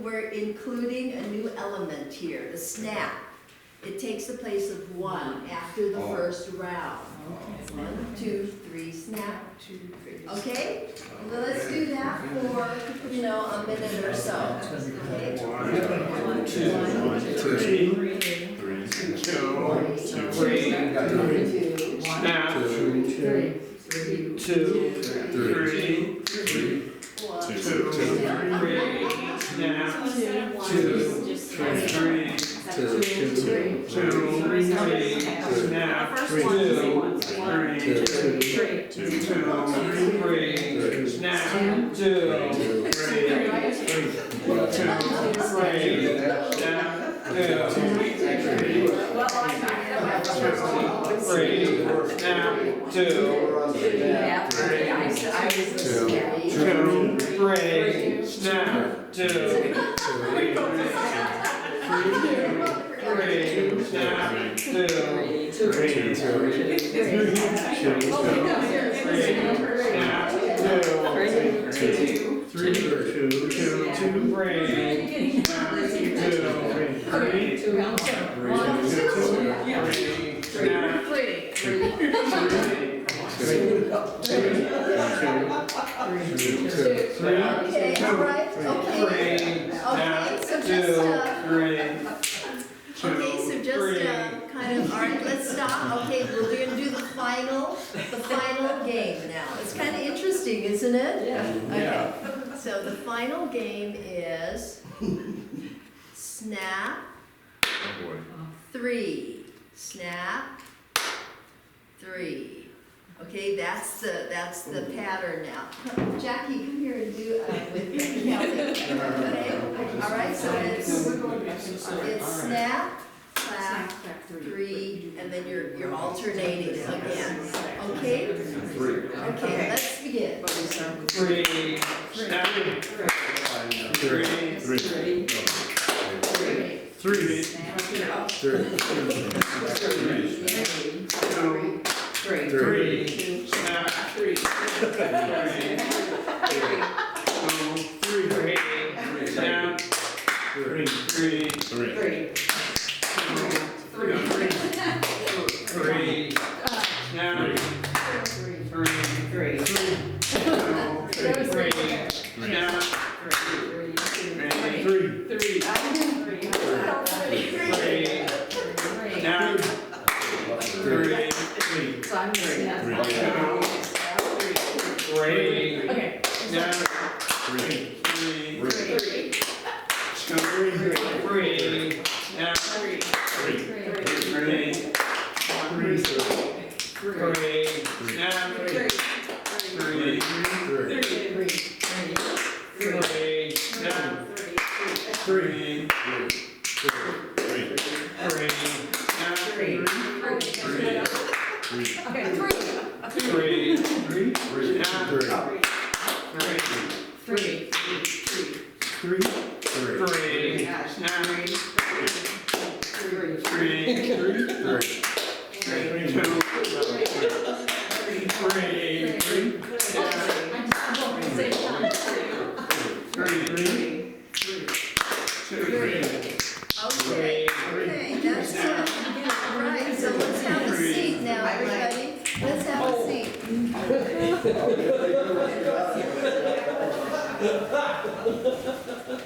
we're including a new element here, the snap. It takes the place of 1 after the first round. 1, 2, 3, snap. Okay? So let's do that for, you know, a minute or so. Okay? 1, 2, 3, 2, snap. 2, 3, 2, 3, 1, 2, 3, snap. 2, 3, 2, 3, snap. 2, 3, 2, snap. 2, Kind of, all right, let's stop. Okay, we're going to do the final game now. It's kind of interesting, isn't it? Yeah. Okay, so the final game is snap, 3, snap, 3. Okay, that's the pattern now. Jackie, come here and do with Kelly. Okay, all right. So it's snap, clap, 3, and then you're alternating again. Okay. Okay, let's begin. 3, snap. 3, 3, snap. 3, snap. 3,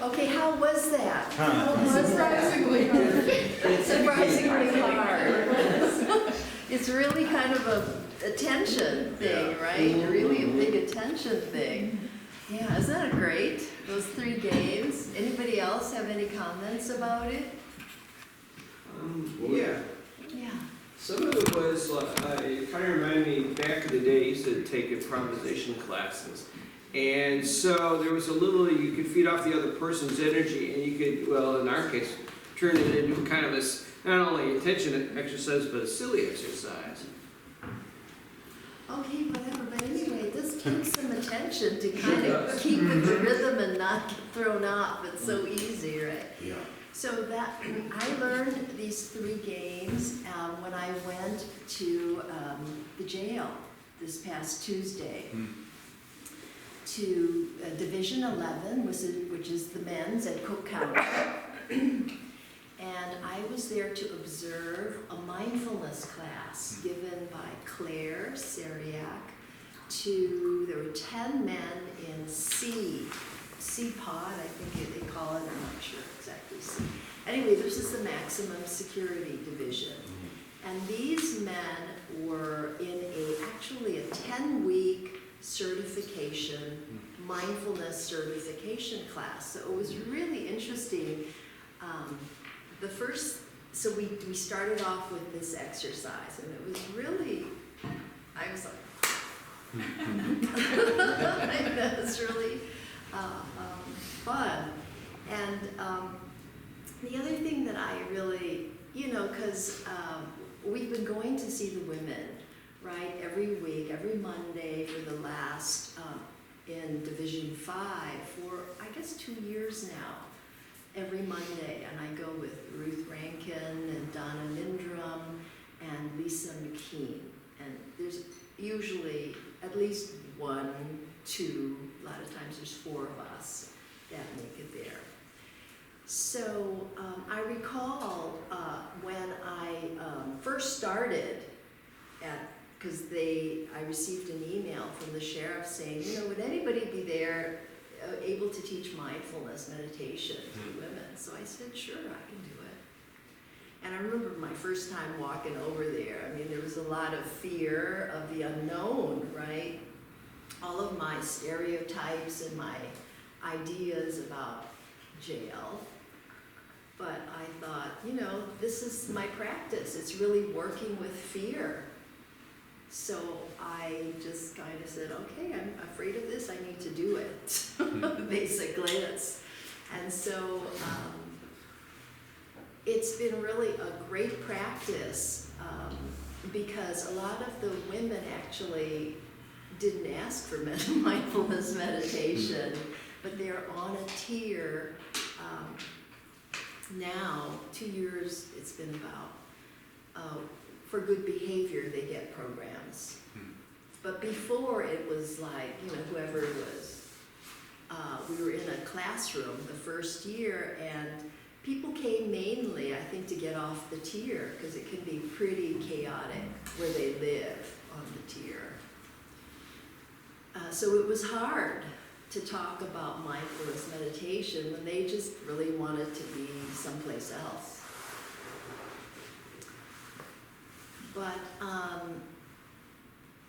Okay, how was that? Surprisingly hard. It's really kind of a attention thing, right? Really a big attention thing. Yeah, isn't that great? Those 3 games. Anybody else have any comments about it? Yeah. Yeah. Some of it was, it kind of reminded me back in the day, I used to take improvisation classes. And so there was a little, you could feed off the other person's energy, and you could, well, in our case, turn it into kind of a, not only attention exercise, but a silly exercise. Okay, whatever, but anyway, it does take some attention to kind of keep with the rhythm and not get thrown off. It's so easy, right? Yeah. So that, I learned these 3 games when I went to the jail this past Tuesday. To Division 11, which is the men's friends at Cook County. And I was there to observe a mindfulness class given by Claire Seriak there were 10 men in C-Pod, I think they call it, I'm not sure exactly C. Anyway, this is the maximum security division. And these men were in actually a 10-week certification, mindfulness certification class. So it was really interesting. So we started off with this exercise, and it was really, I was like, that was really fun. And the other thing that I really, because we've been going to see the women, right, every week, every Monday for the last, in Division 5 for, I guess, 2 years now. Every Monday, and I go with Ruth Rankin and Donna Mindrum and Lisa McKean. And there's usually at least 1, 2, a lot of times there's 4 of us that make it there. So I recall when I first started because I received an email from the sheriff saying, would anybody be there able to teach mindfulness meditation to women? So I said, sure, I can do it. And I remember my first time walking over there, there was a lot of fear of the unknown, right? All of my stereotypes and my ideas about jail. But I thought, this is my practice. It's really working with fear. So I just kind of said, okay, I'm afraid of this, I need to do it, basically. And so it's been really a great practice because a lot of the women actually didn't ask for mindfulness meditation, but they're on a tier now, 2 years it's been about, for good behavior, they get programs. But before it was like, whoever it was, we were in a classroom the first year, and people came mainly, I think, to get off the tier, because it can be pretty chaotic where they live on the tier. So it was hard to talk about mindfulness meditation when they just really wanted to be someplace else. But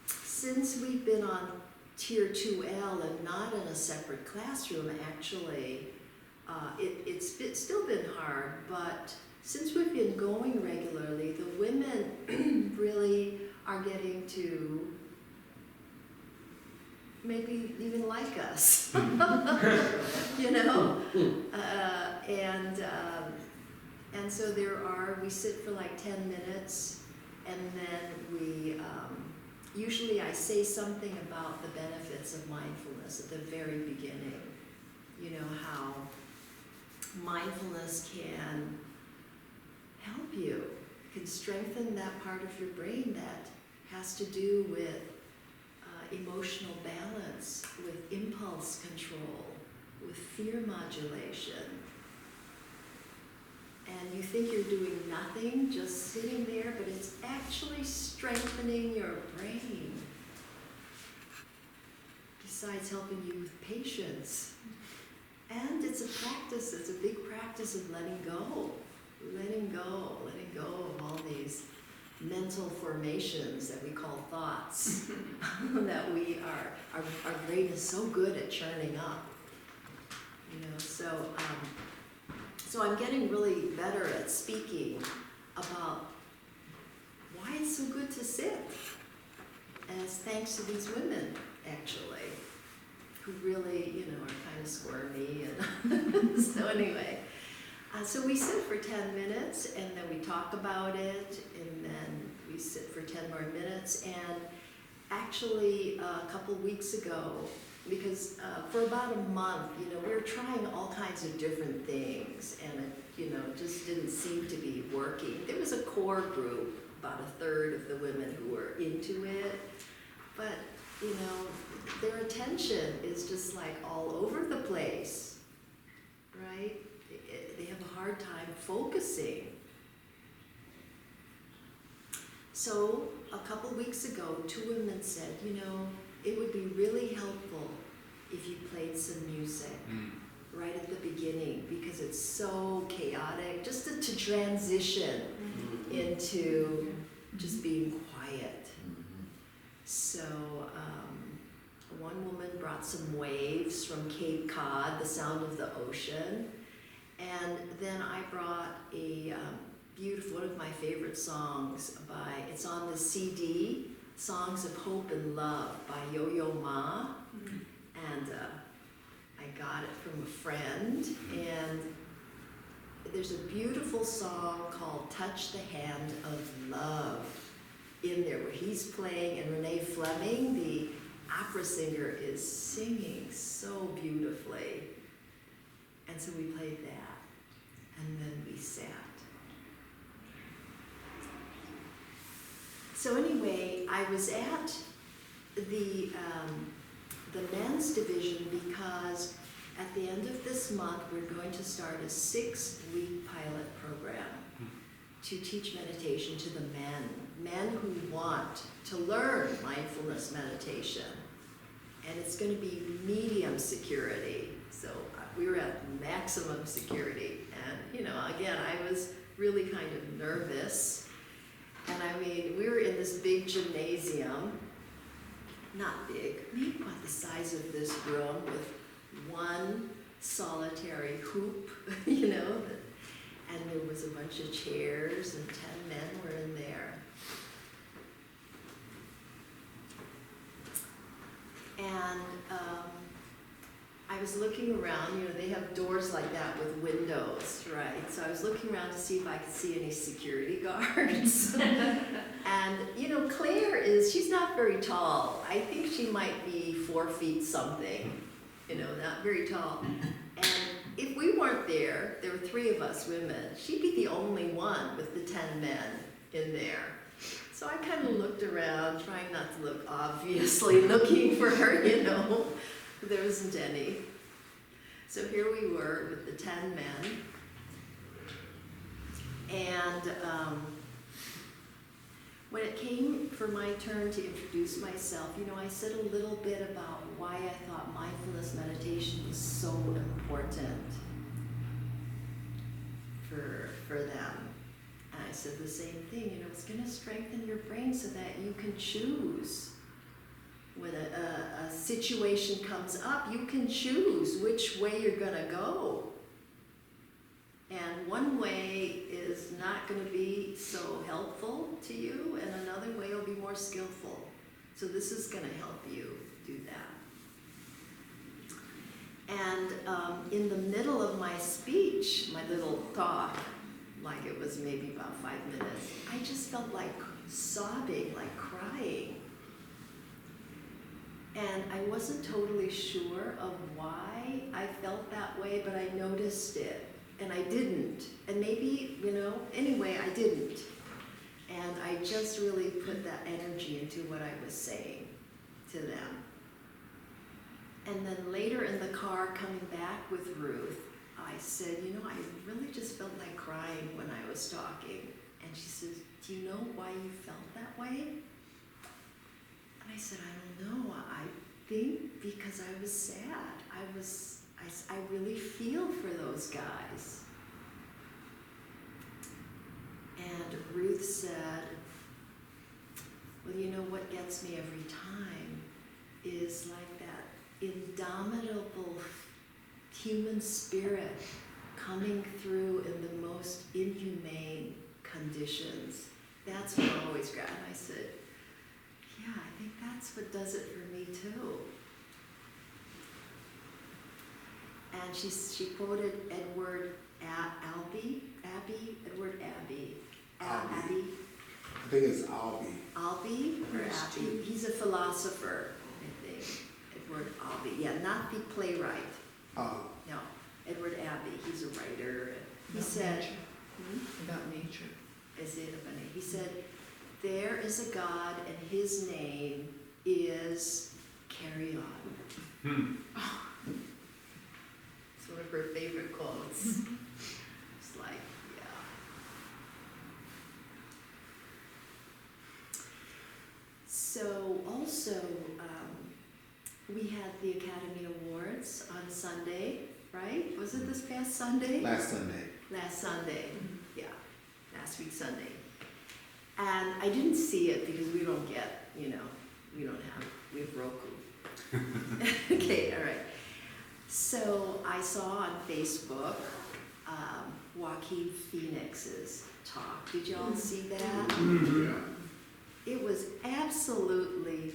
since we've been on Tier 2L and not in a separate classroom, actually, it's still been hard, but since we've been going regularly, the women really are getting to maybe even like us, and so we sit for like 10 minutes, and then usually I say something about the benefits of mindfulness at the very beginning. How mindfulness can help you, can strengthen that part of your brain that has to do with emotional balance, with impulse control, with fear modulation. And you think you're doing nothing, just sitting there, but it's actually strengthening your brain. Besides helping you with patience. And it's a practice, it's a big practice of letting go of all these mental formations that we call thoughts, that our brain is so good at churning up. So I'm getting really better at speaking about why it's so good to sit. And it's thanks to these women, actually, who really, are kind of squirmy. And so anyway, so we sit for 10 minutes, and then we talk about it, and then we sit for 10 more minutes. And actually, a couple weeks ago, because for about a month, we were trying all kinds of different things, and it, just didn't seem to be working. There was a core group, about a third of the women who were into it, but, their attention is just like all over the place, right? focusing. So a couple weeks ago, 2 women said, you know, it would be really helpful if you played some music right at the beginning, because it's so chaotic, just to transition into just being quiet. So one woman brought some waves from Cape Cod, the sound of the ocean, and then I brought a beautiful, one of my favorite songs it's on the CD, Songs of Hope and Love by Yo-Yo Ma, and I got it from a friend, and there's a beautiful song called Touch the Hand of Love in there, where he's playing, and Renee Fleming, the opera singer, is singing so beautifully. And so we played that, and then we sat. So anyway, I was at the men's division because at the end of this month, we're going to start a 6-week pilot program to teach meditation to the men who want to learn mindfulness meditation. And it's going to be medium security. So we were at maximum security. And, you know, again, I was really kind of nervous. And I mean, we were in this big gymnasium, not big, maybe about the size of this room, with one solitary hoop, you know, and there was a bunch of chairs, and 10 men were in there. And I was looking around, you know, they have doors like that with windows, right? So I was looking around to see if I could see any security guards. And, you know, Claire she's not very tall. I think she might be 4 feet something, you know, not very tall. And if we weren't there, there were 3 of us women, she'd be the only one with the 10 men in there. So I kind of looked around, trying not to look obviously looking for her, you know. There wasn't any. So here we were with the 10 men. And when it came for my turn to introduce myself, you know, I said a little bit about why I thought mindfulness meditation was so important for them. And I said the same thing, you know, it's going to strengthen your brain so that you can choose. When a situation comes up, you can choose which way you're going to go. And one way is not going to be so helpful to you, and another way will be more skillful. So this is going to help you do that. And in the middle of my speech, my little talk, like it was maybe about 5 minutes, I just felt like sobbing, like crying. And I wasn't totally sure of why I felt that way, but I noticed it. And I didn't. And maybe, you know, anyway, I didn't. And I just really put that energy into what I was saying to them. And then later in the car coming back with Ruth, I said, you know, I really just felt like crying when I was talking. And she says, do you know why you felt that way? And I said, I don't know. I think because I was sad. I really feel for those guys. And Ruth said, well, you know what gets me every time is like that indomitable human spirit coming through in the most inhumane conditions. That's what always got. And I said, yeah, I think that's what does it for me too. And she quoted Edward Albee. I think it's Albee. Albee or Albee? He's a philosopher, I think. Edward Albee. Yeah, not the playwright. No, Edward Albee. He's a writer. He said, About nature. Is it about nature? He said, there is a God and his name is Carry On. It's one of her favorite quotes. It's like, yeah. also, we had the Academy Awards on Sunday, right? Was it this past Sunday? Last Sunday. Last Sunday, yeah, last week Sunday. And I didn't see it because we don't get, we have Roku. Okay, all right. So I saw on Facebook Joaquin Phoenix's talk. Did y'all see that? Yeah. It was absolutely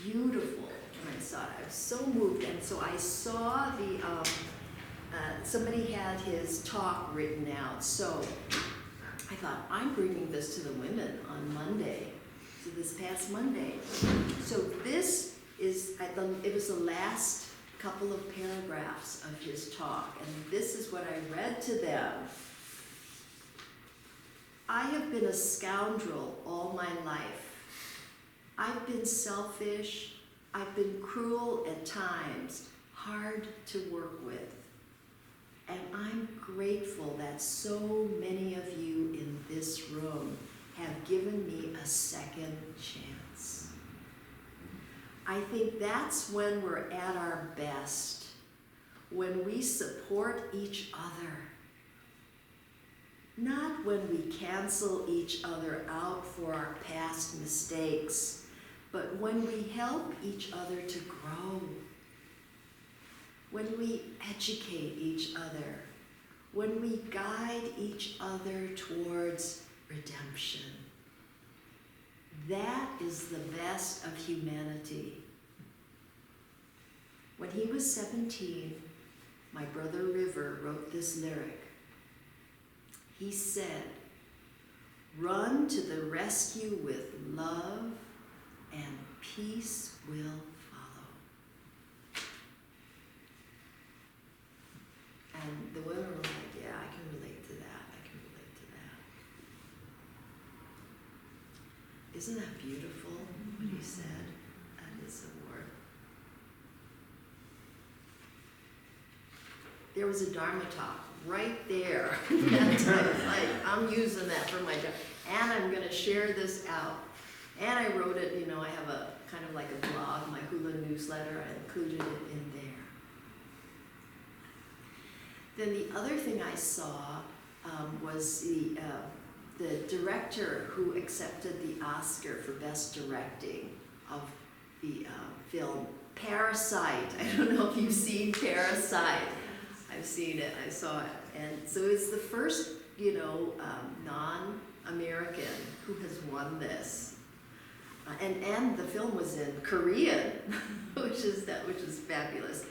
beautiful when I saw it. I was so moved. And so I saw somebody had his talk written out. So I thought, I'm bringing this to the women on Monday, so this past Monday. So this is, it was the last couple of paragraphs of his talk, and this is what I read to them. I have been a scoundrel all my life. I've been selfish. I've been cruel at times, hard to work with. And I'm grateful that so many of you in this room have given me a second chance. I think that's when we're at our best, when we support each other. Not when we cancel each other out for our past mistakes, but when we help each other to grow. When we educate each other, when we guide each other towards redemption. That is the best of humanity. When he was 17, my brother River wrote this lyric. He said, "Run to the rescue with love, and peace will follow." And the women were like, yeah, I can relate to that. I can relate to that. Isn't that beautiful, what he said at his award? There was a Dharma talk right there. That time, like, I'm using that for my job. And I'm going to share this out. And I wrote it, I have a kind of like a blog, my hula newsletter. I included it in there. Then the other thing I saw was the director who accepted the Oscar for Best Directing of the film Parasite. I don't know if you've seen Parasite. I've seen it, I saw it. And so it's the first, non-American who has won this. And the film was in Korean, which is fabulous.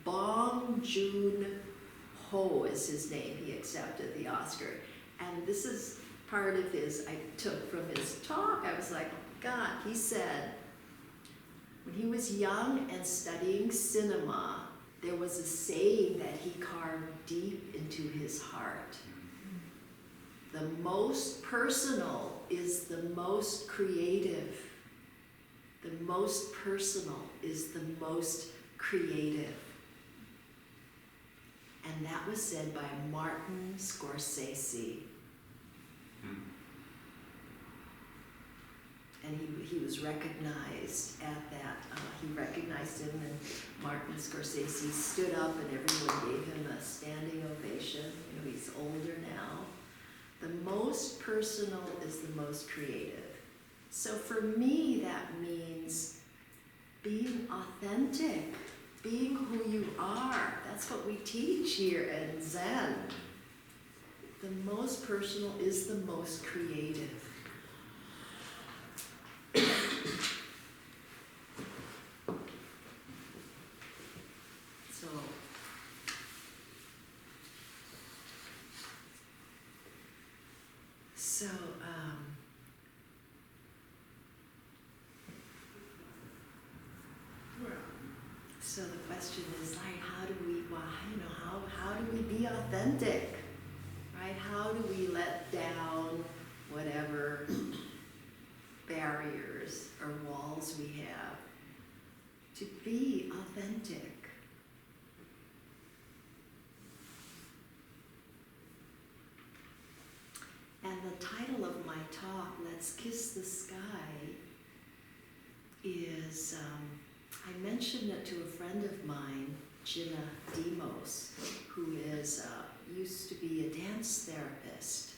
Bong Joon-ho is his name. He accepted the Oscar. And this is part of I took from his talk. I was like, God, he said, when he was young and studying cinema, there was a saying that he carved deep into his heart. The most personal is the most creative. The most personal is the most creative. And that was said by Martin Scorsese. And he was recognized at that. He recognized him, and Martin Scorsese stood up and everyone gave him a standing ovation. He's older now. The most personal is the most creative. So for me, that means being authentic, being who you are. That's what we teach here in Zen. The most personal is the most creative. So the question is, like, how do we be authentic, right? How do we let down whatever barriers or walls we have to be authentic? And the title of my talk, Let's Kiss the Sky, is, I mentioned it to a friend of mine, Gina Demos, who is, used to be a dance therapist.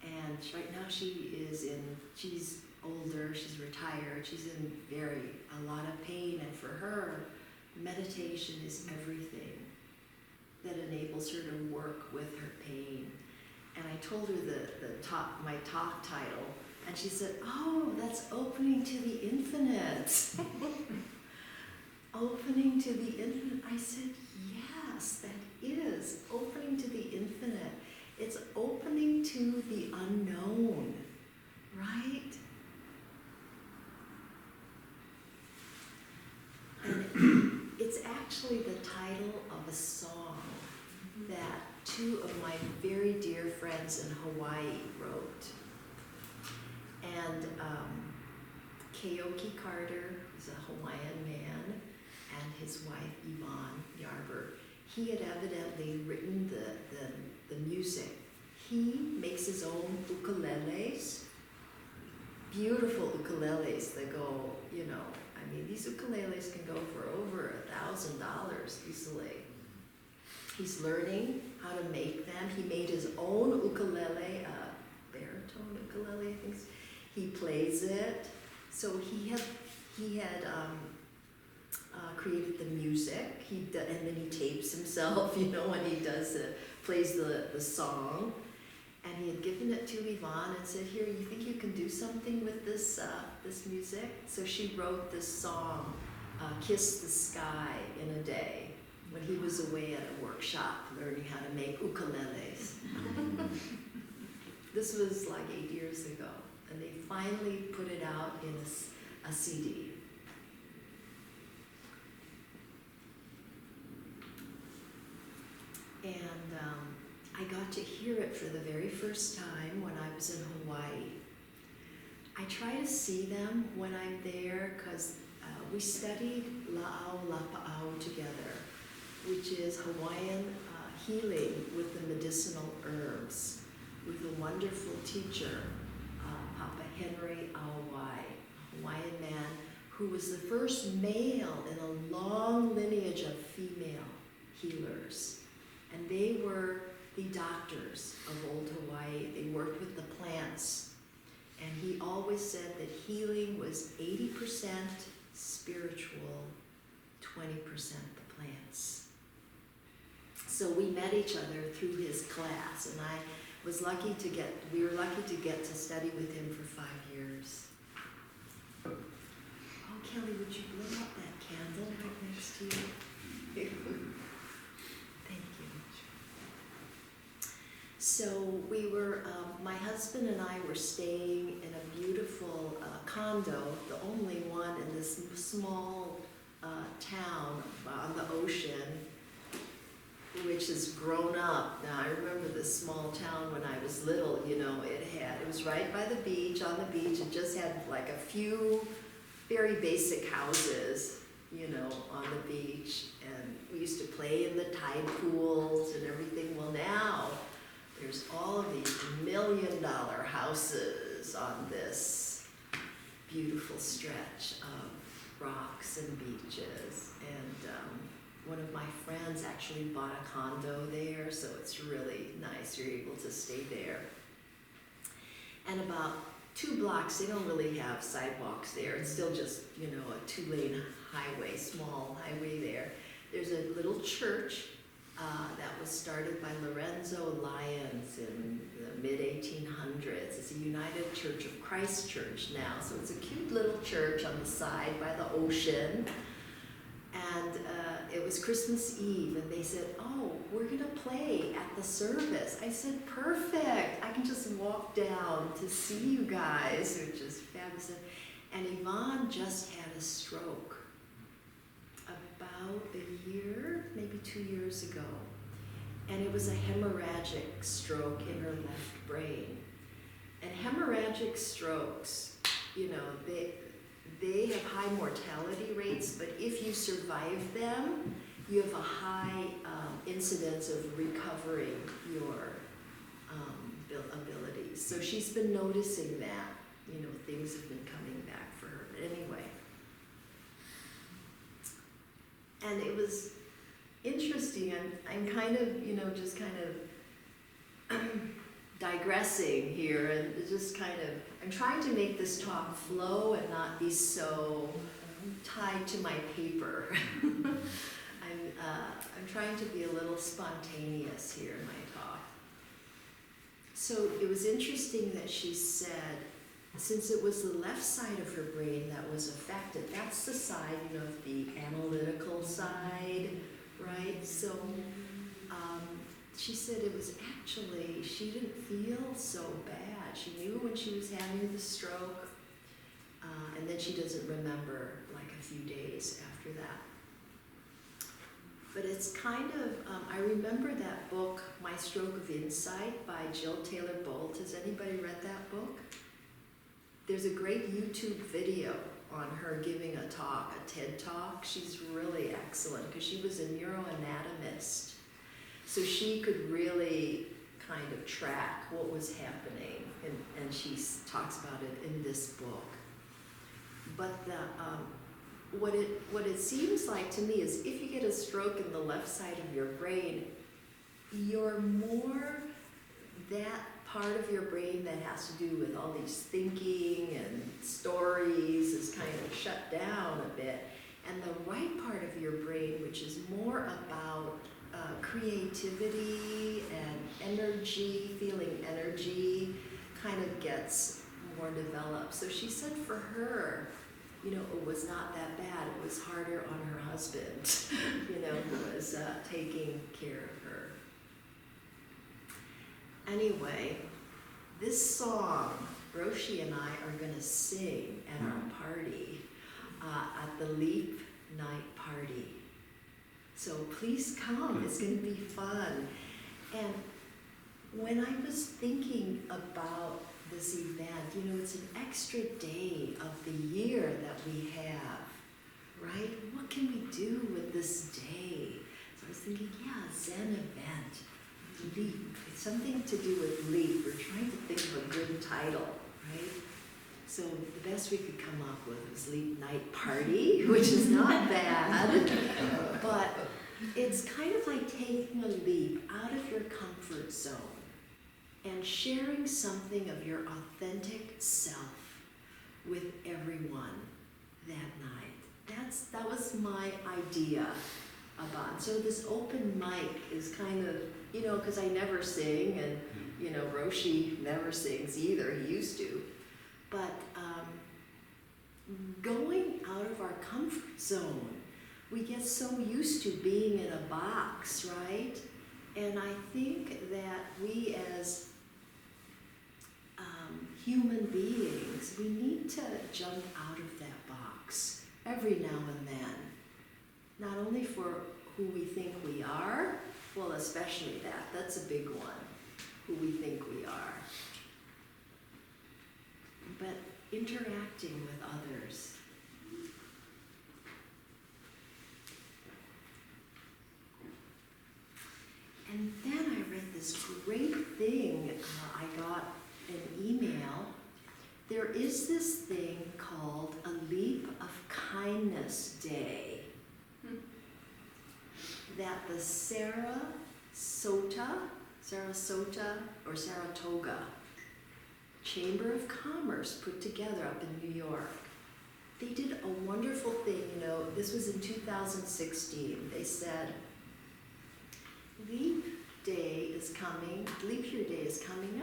And right now she's older, she's retired, she's in a lot of pain, and for her, meditation is everything that enables her to work with her pain. And I told her my talk title, and she said, "Oh, that's opening to the infinite." Opening to the infinite. I said, yes, that is opening to the infinite. It's opening to the unknown, right? And it's actually the title of a song that two of my very dear friends in Hawaii wrote. And Keoki Carter is a Hawaiian man, and his wife Yvonne Yarber. He had evidently written the music. He makes his own ukuleles, beautiful ukuleles that go, I mean, these ukuleles can go for over $1,000 easily. He's learning how to make them. He made his own ukulele, baritone ukulele, I think. He plays it. So he had created the music. And then he tapes himself, when he plays the song. And he had given it to Yvonne and said, "Here, you think you can do something with this music?" So she wrote this song, "Kiss the Sky," in a day when he was away at a workshop learning how to make ukuleles. This was like 8 years ago, and they finally put it out in a CD. And I got to hear it for the very first time when I was in Hawaii. I try to see them when I'm there because we studied La'au Lapa'au together, which is Hawaiian healing with the medicinal herbs, with a wonderful teacher, Papa Henry Awai, a Hawaiian man who was the first male in a long lineage of female healers. And they were the doctors of old Hawaii. They worked with the plants. And he always said that healing was 80% spiritual, 20% the plants. So we met each other through his class, and we were lucky to get to study with him for 5 years. Oh, Kelly, would you blow out that candle right next to you? Thank you. So we were, my husband and I were staying in a beautiful condo, the only one in this small town on the ocean, which has grown up. Now, I remember this small town when I was little, it was right by the beach, on the beach. It just had like a few very basic houses, on the beach. And we used to play in the tide pools and everything. Well, now there's all of these $1 million houses on this beautiful stretch of rocks and beaches. And one of my friends actually bought a condo there, so it's really nice. You're able to stay there. And about 2 blocks, they don't really have sidewalks there. It's still just, a 2-lane highway, small highway there. There's a little church that was started by Lorenzo Lyons in the mid-1800s. It's a United Church of Christ church now. So it's a cute little church on the side by the ocean. And it was Christmas Eve, and they said, "Oh, we're going to play at the service." I said, "Perfect. I can just walk down to see you guys," which is fabulous. And Yvonne just had a stroke about a year, maybe 2 years ago. And it was a hemorrhagic stroke in her left brain. And hemorrhagic strokes, they have high mortality rates, but if you survive them, you have a high incidence of recovering your abilities. So she's been noticing that. things have been coming back for her. But anyway. And it was interesting. I'm kind of, just kind of digressing here, and just kind of, I'm trying to make this talk flow and not be so tied to my paper. I'm trying to be a little spontaneous here in my talk. So it was interesting that she said, since it was the left side of her brain that was affected, that's the side, the analytical side, right? So she said it was actually, she didn't feel so bad. She knew when she was having the stroke, and then she doesn't remember like a few days after that. But it's kind of, I remember that book, My Stroke of Insight by Jill Taylor Bolt. Has anybody read that book? There's a great YouTube video on her giving a talk, a TED Talk. She's really excellent because she was a neuroanatomist. So she could really kind of track what was happening, and she talks about it in this book. But what it seems like to me is if you get a stroke in the left side of your brain, you're more that part of your brain that has to do with all these thinking and stories is kind of shut down a bit. And the right part of your brain, which is more about creativity and energy, feeling energy, kind of gets more developed. So she said for her, it was not that bad. It was harder on her husband, who was taking care of her. Anyway, this song, Roshi and I are going to sing at our party, at the Leap Night Party. So please come, it's going to be fun. And when I was thinking about this event, it's an extra day of the year that we have, right? What can we do with this day? So I was thinking, Zen event, Leap. It's something to do with leap. We're trying to think of a good title, right? So the best we could come up with was Leap Night Party, which is not bad, but it's kind of like taking a leap out of your comfort zone and sharing something of your authentic self with everyone that night. That was my idea about. So this open mic is kind of, because I never sing, and Roshi never sings either. He used to, but going out of our comfort zone, we get so used to being in a box, right? And I think that we as human beings, we need to jump out of that box every now and then. Not only for who we think we are, well, especially that's a big one, who we think we are, but interacting with others. And then I read this great thing, I got an email. There is this thing called a Leap of Kindness Day that the Sarasota or Saratoga Chamber of Commerce put together up in New York. They did a wonderful thing, this was in 2016. They said, Leap Year Day is coming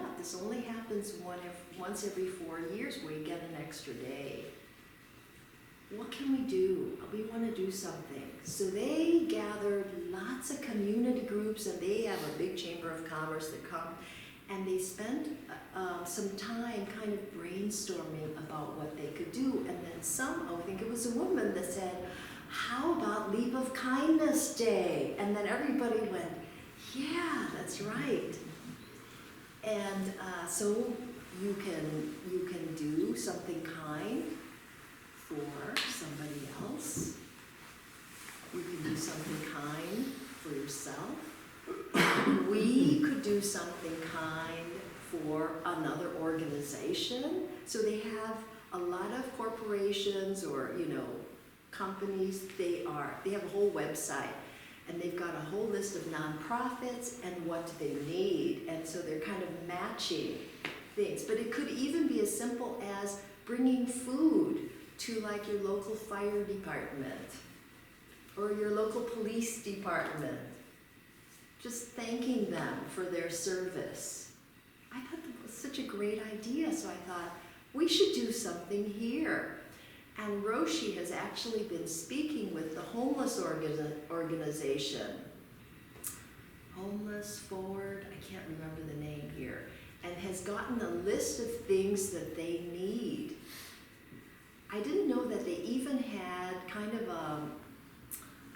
up. This only happens once every 4 years where you get an extra day. What can we do? We want to do something. So they gathered lots of community groups, and they have a big chamber of commerce that come, and they spent some time kind of brainstorming about what they could do. And then I think it was a woman that said, how about Leap of Kindness Day? And then everybody went, yeah, that's right. And so you can do something kind for somebody else. You can do something kind for yourself. We could do something kind for for another organization. So they have a lot of corporations or, companies, they have a whole website, and they've got a whole list of nonprofits and what they need, and so they're kind of matching things. But it could even be as simple as bringing food to like your local fire department or your local police department. Just thanking them for their service. I thought that was such a great idea, so I thought, we should do something here. And Roshi has actually been speaking with the homeless organization. Homeless Forward, I can't remember the name here, and has gotten a list of things that they need. I didn't know that they even had kind of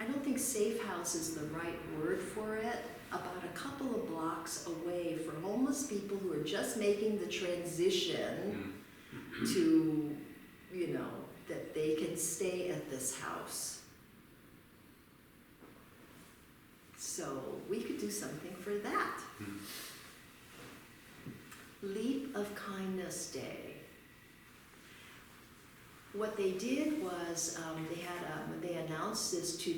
I don't think safe house is the right word for it, about a couple of blocks away for homeless people who are just making the transition to, that they can stay at this house. So we could do something for that. Leap of Kindness Day. What they did was when they announced this to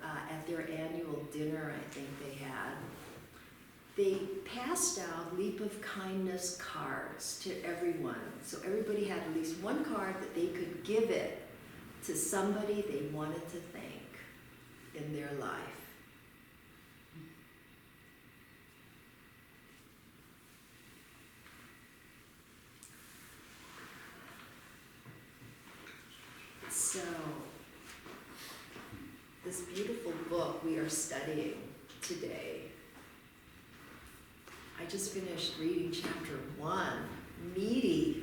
at their annual dinner, I think they passed out Leap of Kindness cards to everyone. So everybody had at least one card that they could give it to somebody they wanted to thank in their life. So, this beautiful book we are studying today, I just finished reading chapter 1. Meaty,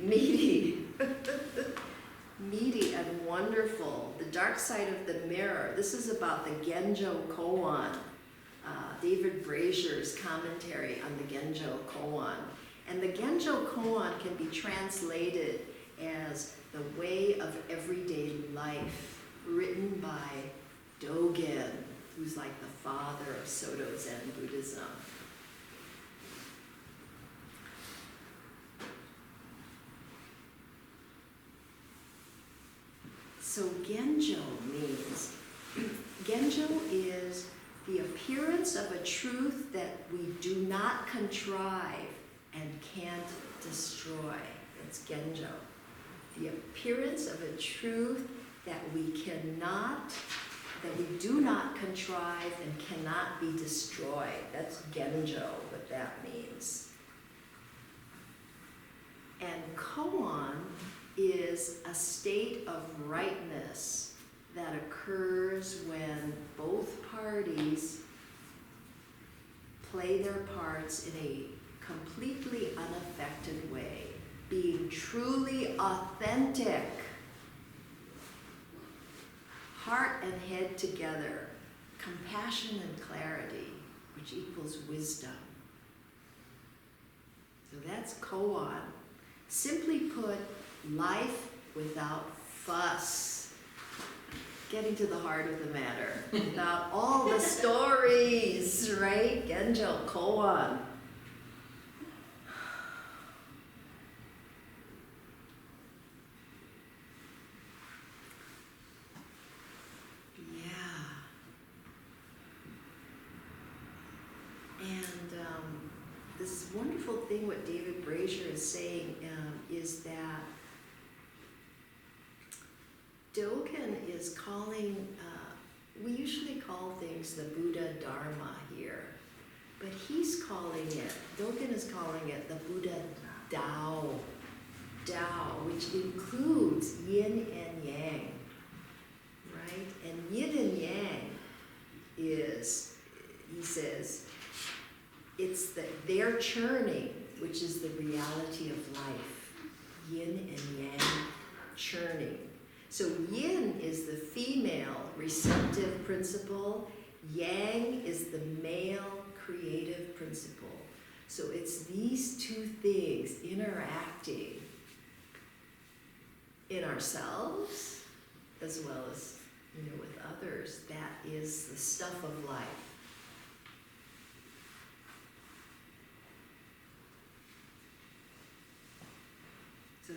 meaty and wonderful. The Dark Side of the Mirror. This is about the Ginjo koan, David Brazier's commentary on the Ginjo koan. And the Ginjo koan can be translated as the way of everyday life, written by Dogen, who's like the father of Soto Zen Buddhism. So Ginjo is the appearance of a truth that we do not contrive and can't destroy. That's Ginjo. The appearance of a truth that we do not contrive and cannot be destroyed. That's Ginjo, what that means. And koan is a state of rightness that occurs when both parties play their parts in a completely unaffected way, being truly authentic, heart and head together, compassion and clarity, which equals wisdom. So that's koan. Simply put, life without fuss. Getting to the heart of the matter, without all the stories, right? Ginjo, koan. This wonderful thing what David Brazier is saying is that Dogen is calling, we usually call things the Buddha Dharma here, but he's calling it, Dogen is calling it the Buddha Tao, which includes Yin and Yang, right? And Yin and Yang is, he says, it's their churning, which is the reality of life. Yin and Yang churning. So Yin is the female receptive principle. Yang is the male creative principle. So it's these two things interacting in ourselves as well as with others. That is the stuff of life.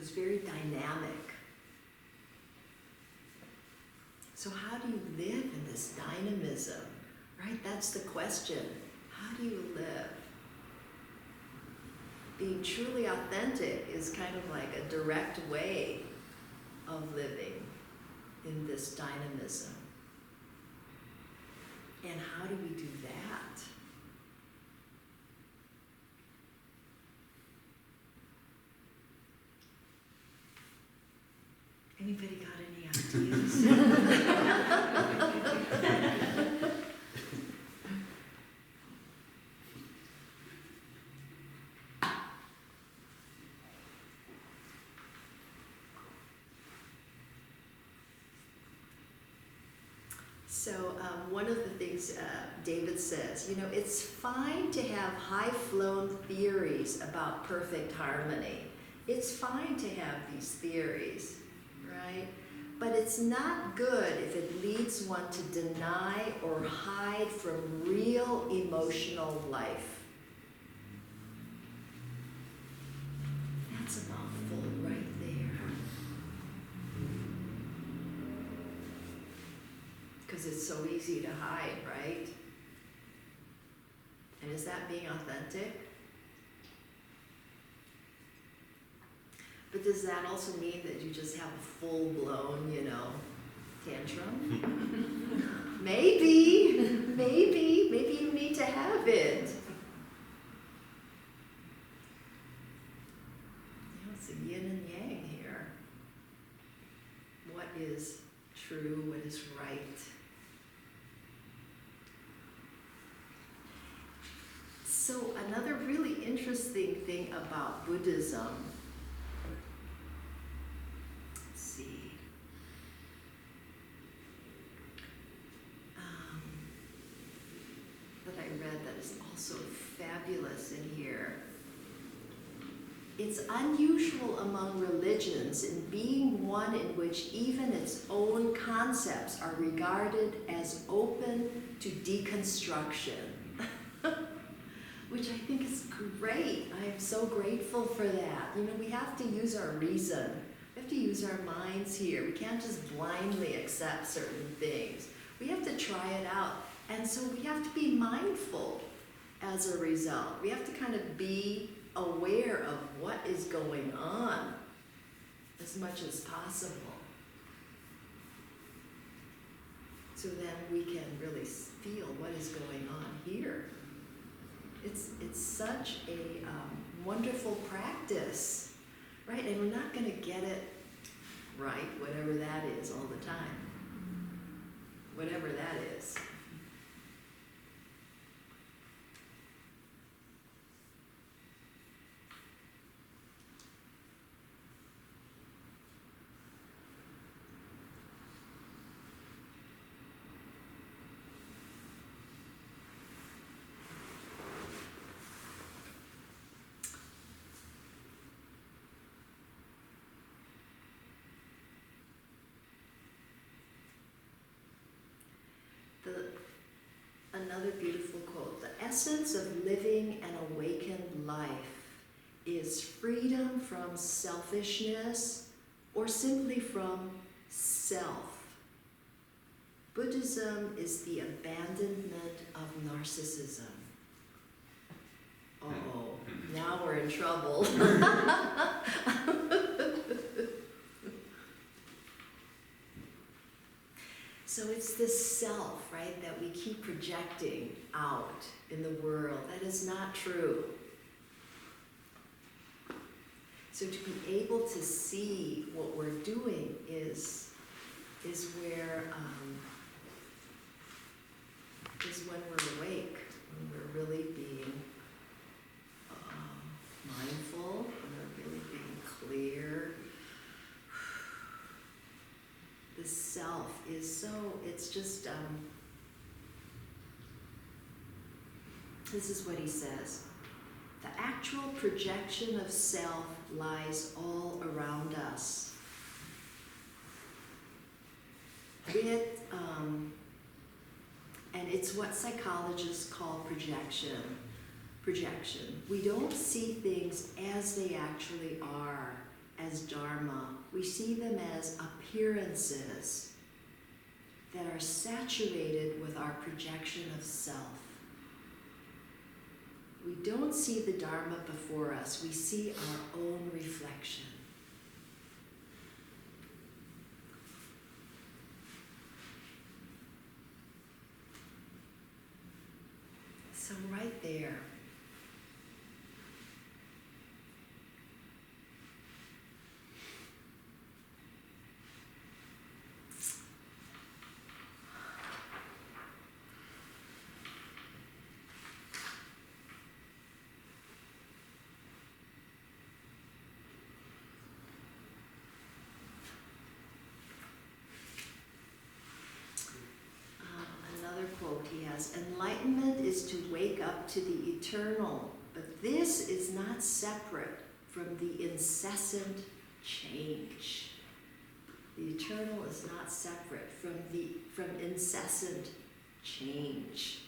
it's very dynamic. So how do you live in this dynamism? Right? That's the question. How do you live? Being truly authentic is kind of like a direct way of living in this dynamism. And how do we do that? Anybody got any ideas? So one of the things David says, you know, it's fine to have high-flown theories about perfect harmony. It's fine to have these theories, right? But it's not good if it leads one to deny or hide from real emotional life. That's a mouthful right there. Because it's so easy to hide, right? And is that being authentic? But does that also mean that you just have a full-blown, you know, tantrum? Maybe you need to have it. You know, it's a yin and yang here. What is true? What is right? So another really interesting thing about Buddhism, let's see, that I read that is also fabulous in here. It's unusual among religions in being one in which even its own concepts are regarded as open to deconstruction. Which I think is great. I am so grateful for that. You know, we have to use our reason. We have to use our minds here. We can't just blindly accept certain things. We have to try it out. And so we have to be mindful as a result. We have to kind of be aware of what is going on as much as possible. So then we can really feel what is going on here. It's such a wonderful practice, right? And we're not going to get it right, whatever that is, all the time. Whatever that is. Another beautiful quote, the essence of living an awakened life is freedom from selfishness or simply from self. Buddhism is the abandonment of narcissism. Uh-oh, now we're in trouble. So it's this self, right, that we keep projecting out in the world. That is not true. So to be able to see what we're doing is where is when we're awake, when we're really being mindful, when we're really being clear. The self is so, it's just, this is what he says. The actual projection of self lies all around us. And it's what psychologists call projection. We don't see things as they actually are, as Dharma. We see them as appearances that are saturated with our projection of self. We don't see the Dharma before us, we see our own reflection. So right there, another quote he has, enlightenment is to wake up to the eternal, but this is not separate from the incessant change. The eternal is not separate from incessant change.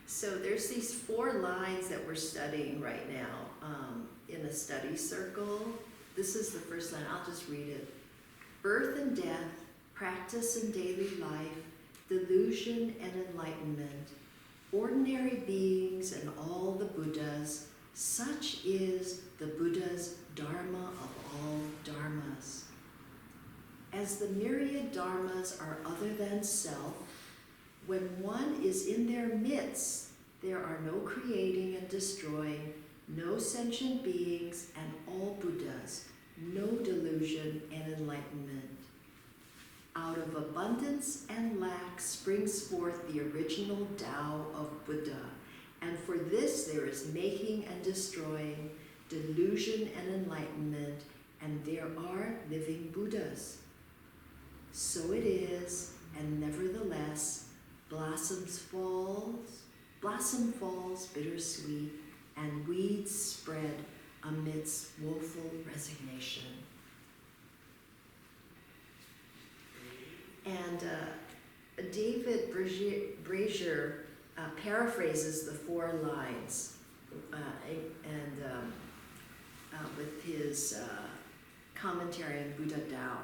So there's these 4 lines that we're studying right now in a study circle. This is the first line, I'll just read it. Birth and death, practice and daily life, delusion and enlightenment, ordinary beings and all the Buddhas, such is the Buddha's Dharma of all Dharmas. As the myriad Dharmas are other than self, when one is in their midst, there are no creating and destroying, no sentient beings, and all Buddhas, no delusion and enlightenment. Out of abundance and lack springs forth the original Tao of Buddha, and for this there is making and destroying, delusion and enlightenment, and there are living Buddhas. So it is, and nevertheless, blossom falls bittersweet, and weeds spread amidst woeful resignation. And David Brazier paraphrases the 4 lines with his commentary on Buddha Tao.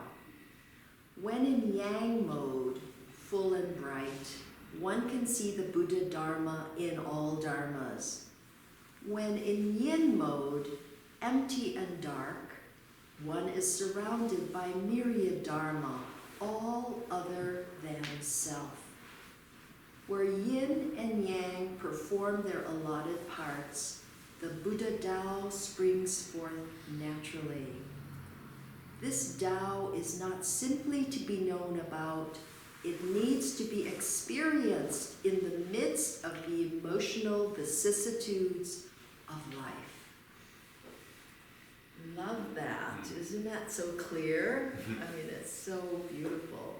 When in Yang mode, full and bright, one can see the Buddha Dharma in all Dharmas. When in Yin mode, empty and dark, one is surrounded by myriad Dharma, all other than self. Where Yin and Yang perform their allotted parts, the Buddha Tao springs forth naturally. This Tao is not simply to be known about, it needs to be experienced in the midst of the emotional vicissitudes of life. Love that. Isn't that so clear? I mean, it's so beautiful.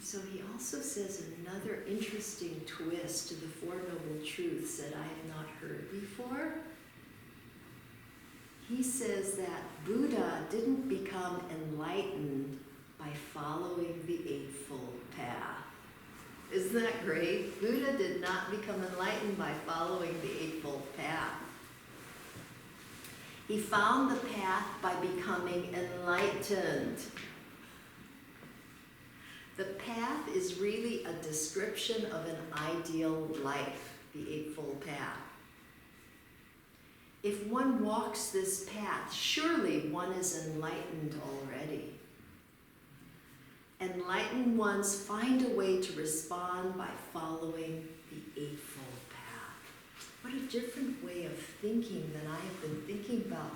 So he also says another interesting twist to the Four Noble Truths that I have not heard before. He says that Buddha didn't become enlightened by following the Eightfold Path. Isn't that great? Buddha did not become enlightened by following the Eightfold Path. He found the path by becoming enlightened. The path is really a description of an ideal life, the Eightfold Path. If one walks this path, surely one is enlightened already. Enlightened ones find a way to respond by following the Eightfold Path. What a different way of thinking than I have been thinking about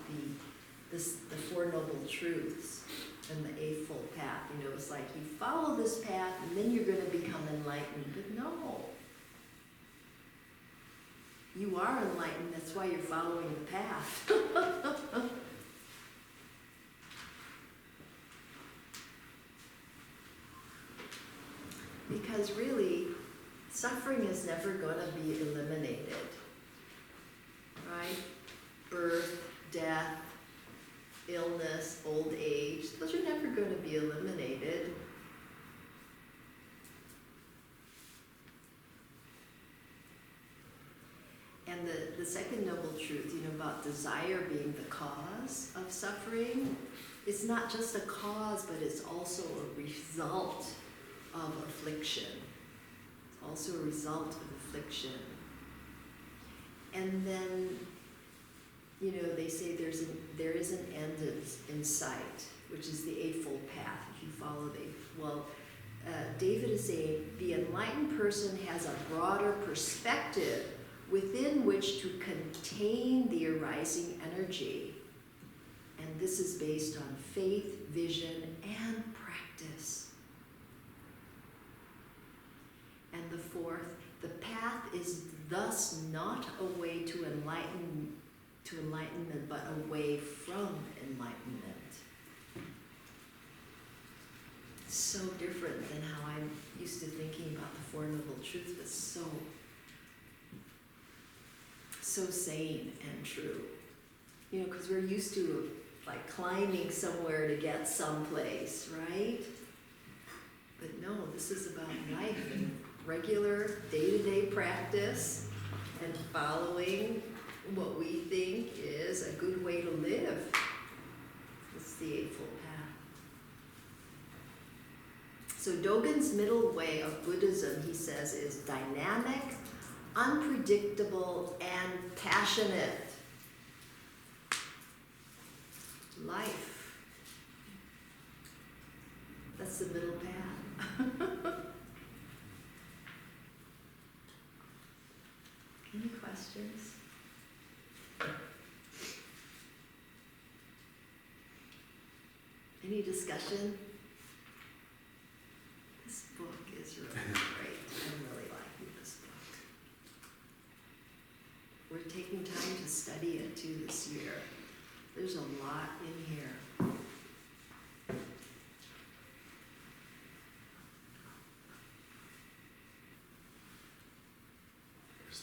the Four Noble Truths and the Eightfold Path. You know, it's like you follow this path and then you're going to become enlightened. But no. You are enlightened, that's why you're following the path. Because really, suffering is never going to be eliminated, right? Birth, death, illness, old age, those are never going to be eliminated. And the second noble truth, about desire being the cause of suffering, it's not just a cause, but it's also a result of affliction. It's also a result of affliction. And then, they say there is an end in sight, which is the Eightfold Path, if you follow David is saying the enlightened person has a broader perspective within which to contain the arising energy. And this is based on faith, vision, and practice. And the fourth, the path is thus not a way to enlightenment, but a way from enlightenment. So different than how I'm used to thinking about the Four Noble Truths, but so sane and true. Because we're used to like climbing somewhere to get someplace, right? But no, this is about life and regular day-to-day practice and following what we think is a good way to live. It's the Eightfold Path. So Dogen's middle way of Buddhism, he says, is dynamic, unpredictable, and passionate. Life. That's the middle path. Any questions? Any discussion? This book is really great. I'm really liking this book. We're taking time to study it too this year. There's a lot in here.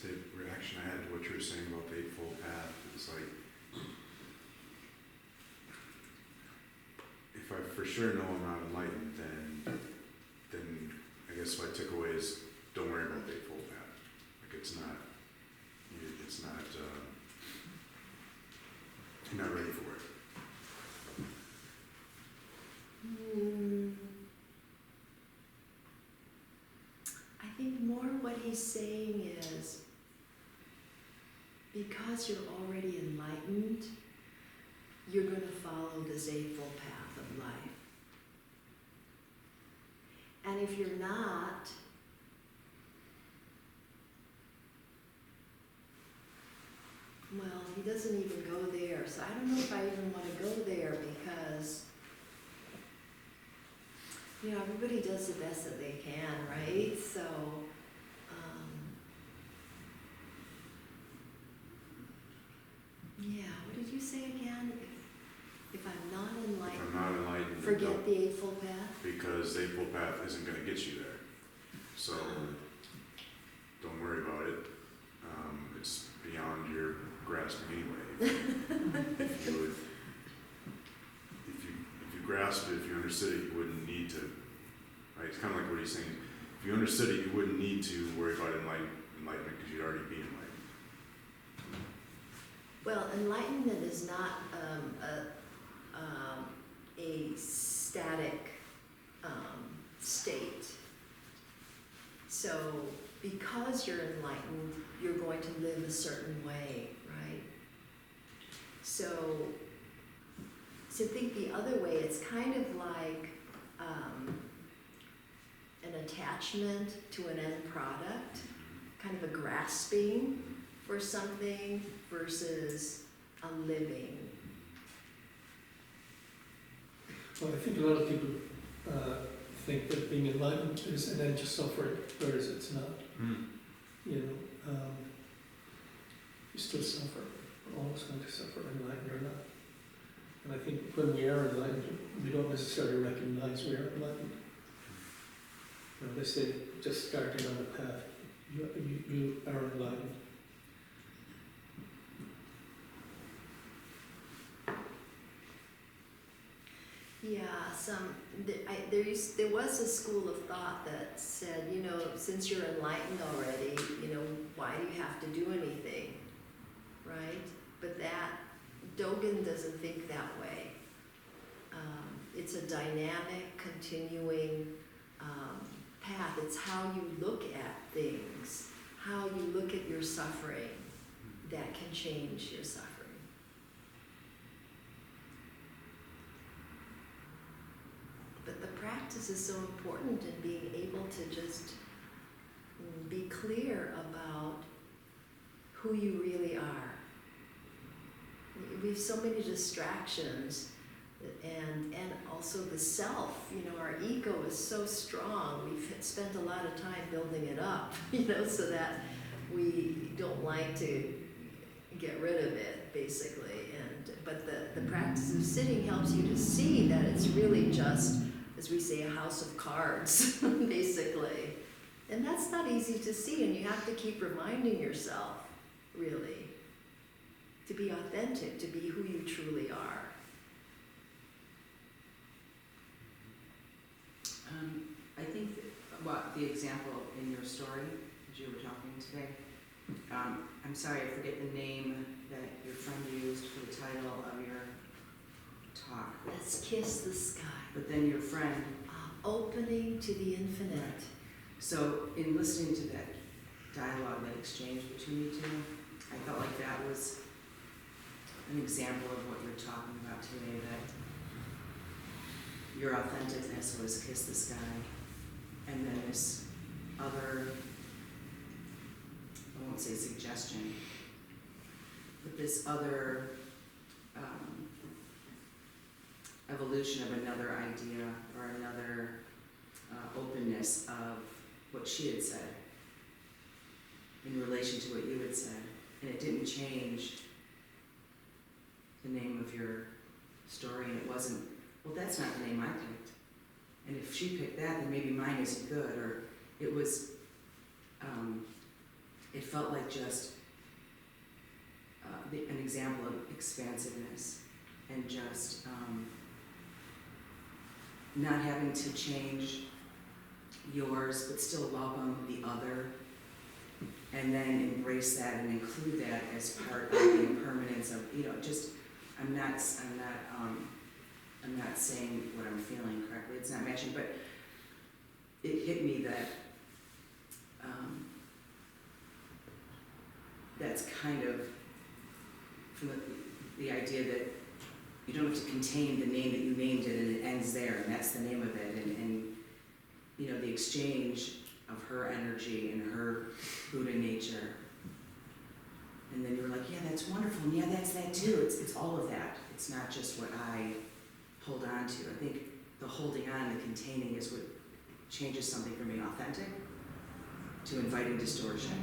The reaction I had to what you were saying about the Eightfold Path is like, if I for sure know I'm not enlightened, then I guess what I took away is don't worry about the Eightfold Path. Like it's not, you're not ready for it. I think more what he's saying is, because you're already enlightened, you're going to follow this Eightfold Path of life. And if you're not, well, he doesn't even go there. So I don't know if I even want to go there because, everybody does the best that they can, right? So, yeah, what did you say again? If I'm not enlightened, If I'm not enlightened, forget the Eightfold Path? because the Eightfold Path isn't going to get you there. So don't worry about it. It's beyond your grasping anyway. If you grasped it, if you understood it, you wouldn't need to. Right? It's kind of like what he's saying. If you understood it, you wouldn't need to worry about enlightenment because you'd already be enlightened. Well, enlightenment is not a static state. So because you're enlightened, you're going to live a certain way, right? So to think the other way, it's kind of like an attachment to an end product, kind of a grasping for something versus a living. Well, I think a lot of people think that being enlightened is an end to suffering, whereas it's not. You still suffer. We're always going to suffer, enlightened or not. And I think when we are enlightened, we don't necessarily recognize we are enlightened. They say just starting on the path, you are enlightened. Yeah, there was a school of thought that said, you know, since you're enlightened already, you know, why do you have to do anything, right? But Dogen doesn't think that way. It's a dynamic, continuing path. It's how you look at things, how you look at your suffering that can change your suffering. But the practice is so important in being able to just be clear about who you really are. We have so many distractions, and also the self, you know, our ego is so strong. We've spent a lot of time building it up, you know, so that we don't like to get rid of it, basically. But the practice of sitting helps you to see that it's really just, as we say, a house of cards, basically. And that's not easy to see, and you have to keep reminding yourself, really, to be authentic, to be who you truly are. I think what the example in your story, as you were talking today, I'm sorry, I forget the name that your friend used for the title of your talk. Let's kiss the sky. But then your friend, Opening to the infinite. so in listening to that dialogue, that exchange between you two, I felt like that was an example of what you're talking about today, that your authenticness was kiss the sky, and then this other, I won't say suggestion, but this other evolution of another idea or another openness of what she had said in relation to what you had said. And it didn't change the name of your story, and it wasn't, well, that's not the name I picked. And if she picked that, then maybe mine isn't good. Or it was, it felt like just an example of expansiveness and just not having to change yours, but still welcome the other, and then embrace that and include that as part of the impermanence of, you know, just, I'm not saying what I'm feeling correctly, it's not matching, but it hit me that that's kind of from the idea that you don't have to contain the name that you named it and it ends there and that's the name of it, and you know, the exchange of her energy and her Buddha nature. And then you were like, yeah, that's wonderful, and yeah, that's that too. It's all of that. It's not just what I hold on to. I think the holding on, the containing is what changes something from being authentic to inviting distortion.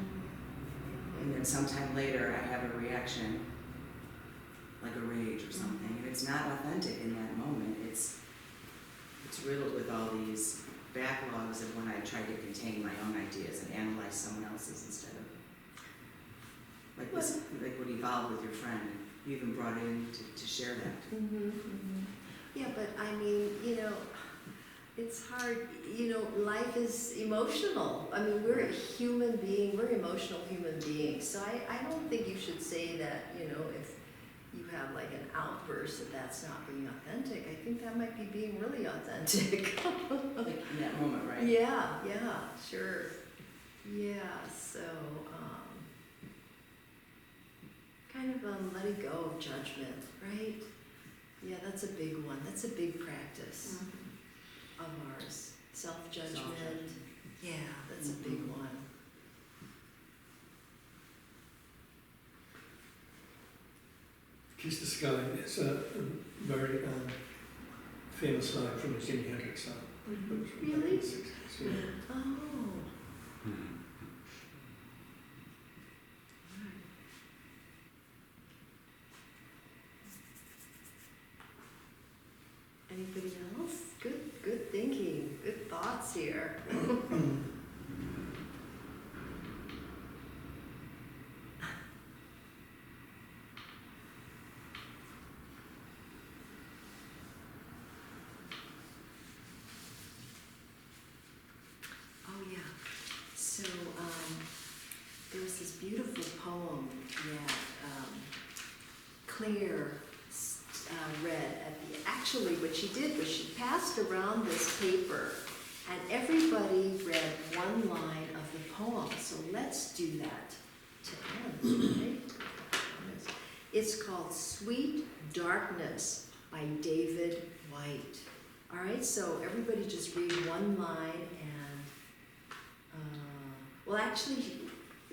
And then sometime later I have a reaction, like a rage or something, and it's not authentic in that moment. It's riddled with all these backlogs of when I tried to contain my own ideas and analyze someone else's instead of like this, like what evolved with your friend. You even brought it in to share that. Mm-hmm, mm-hmm. Yeah, but I mean, you know, it's hard, you know, life is emotional. I mean, we're a human being, we're emotional human beings. So I don't think you should say that, you know, if you have like an outburst that's not being authentic. I think that might be being really authentic. Like in that moment, right? Yeah, sure. Yeah, so kind of letting go of judgment, right? Yeah, that's a big one. That's a big practice of ours. Self-judgment. Self-judgment. Yeah, that's a big one. Kiss the Sky is a very famous line from a Jimi Hendrix song. Really? In the 60s, yeah. Oh. Anybody else? Good thinking. Good thoughts here. poem yet. Claire read actually what she did was she passed around this paper and everybody read one line of the poem. So let's do that to end, right? It's called Sweet Darkness by David White. All right, so everybody just read one line and, well, actually, he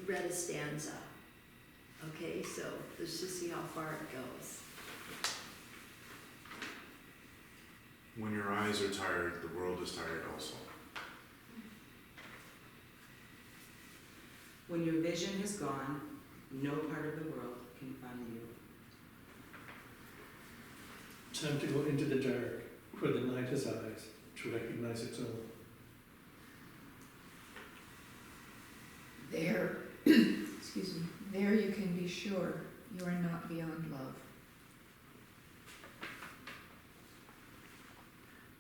read a stanza. Okay, so let's just see how far it goes. When your eyes are tired, the world is tired also. When your vision has gone, no part of the world can find you. Time to go into the dark, where the night has eyes, to recognize its own. There, excuse me, there you can be sure you are not beyond love.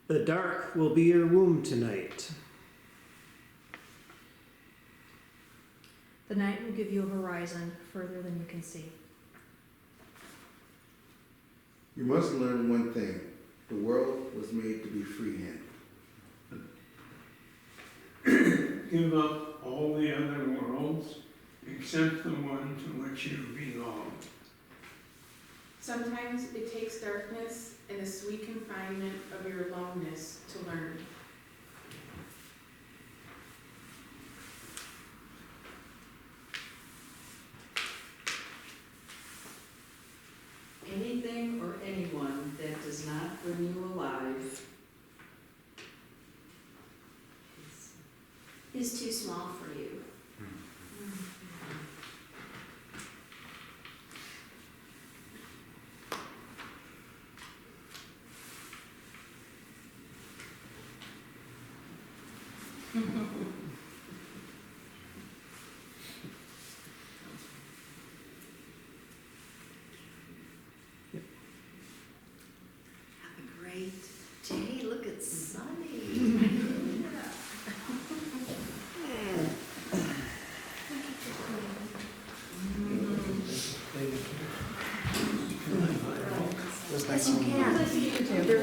The dark will be your womb tonight. The night will give you a horizon further than you can see. You must learn one thing. The world was made to be freehand. Give up all the other worlds except the one to which you belong. Sometimes it takes darkness and the sweet confinement of your aloneness to learn. Anything or anyone that does not bring you alive Is too small for you. Have a great day. Look, it's sunny. Yes, you can. There's